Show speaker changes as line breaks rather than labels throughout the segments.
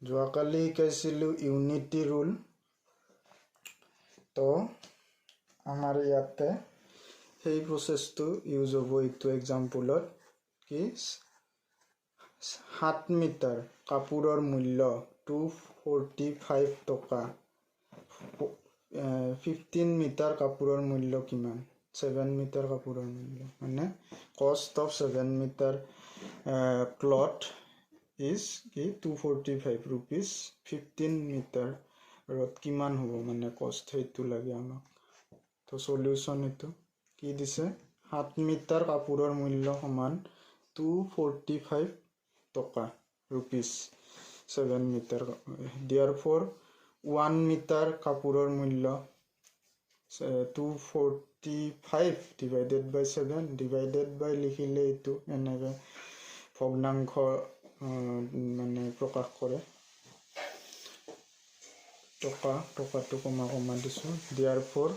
যোৱাকালি শিকাইছিলোঁ unity rule. তো আমাৰ ইয়াতে সেই প্ৰচেছটো ইউজ হ'ব এইটো এক্সাম্পলত কি 7 মিটাৰ কাপোৰৰ মূল্য 245 টকা। 15 মিটাৰ কাপোৰৰ মূল্য কিমান? 7 মিটাৰ কাপোৰৰ মূল্য মানে cost of 7 metre cloth is কি 245 rupees। 15 মিটাৰত কিমান হ'ব মানে কষ্ট, সেইটো লাগে আমাক। তো সলিউশ্যন এইটো কি দিছে, 7 মিটাৰ কাপোৰৰ মূল্য সমান 245 টকা rupees 7 মিটাৰ। therefore 1 মিটাৰ কাপোৰৰ মূল্য 245 divided by 7 divided by লিখিলে এইটো এনেকৈ ভগ্নাংশ মানে প্ৰকাশ কৰে। টকাটো কমা দিছোঁ। therefore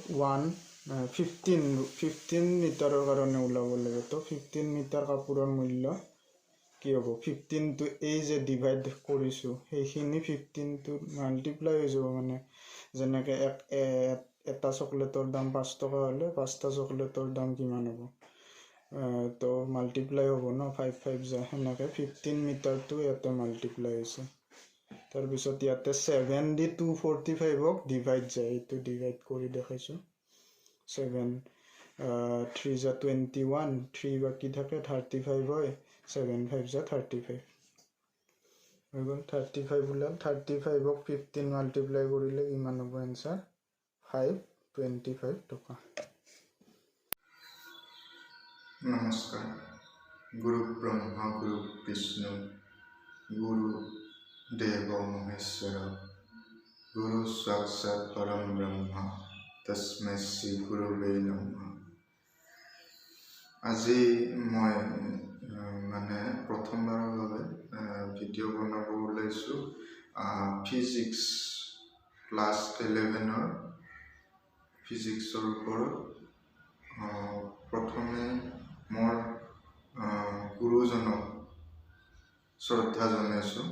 15 মিটাৰৰ কাৰণে ওলাব লাগে। তো 15 মিটাৰ কাপোৰৰ মূল্য কি হ'ব, 15টো এই যে ডিভাইড কৰিছোঁ সেইখিনি 15টো মাল্টিপ্লাই হৈ যাব। মানে যেনেকৈ এটা চকলেটৰ দাম 5 টকা হ'লে 5টা চকলেটৰ দাম কিমান হ'ব, তো মাল্টিপ্লাই হ'ব ন, 5 5 যায় সেনেকৈ 15 মিটাৰটো ইয়াতে মাল্টিপ্লাই হৈছে। তাৰপিছত ইয়াতে 7 দি 245ক ডিভাইড যায়, এইটো ডিভাইড কৰি দেখাইছোঁ। 7 3 যা 21, 3 বাকী থাকে 35 হয়, 7 5 যা 35 হৈ গ'ল। 35 ওলাল। 35ক 15 মাল্টিপ্লাই কৰিলে ইমান হ'ব এনচাৰ 525 টকা।
নমস্কাৰ। গুৰু ব্ৰহ্মা গুৰু বিষ্ণু গুৰু দেৱ মহেশ্বৰ গুৰু সাক্ষাৎ পৰম ব্ৰহ্ম তস্मै শ্ৰী গুৰুৱে নমঃ। আজি মই মানে প্ৰথমবাৰৰ বাবে ভিডিঅ' বনাব ওলাইছোঁ ফিজিক্স ক্লাছ 11ৰ ফিজিক্সৰ ওপৰত। প্ৰথমে মোৰ গুৰুজনক শ্ৰদ্ধা জনাইছোঁ।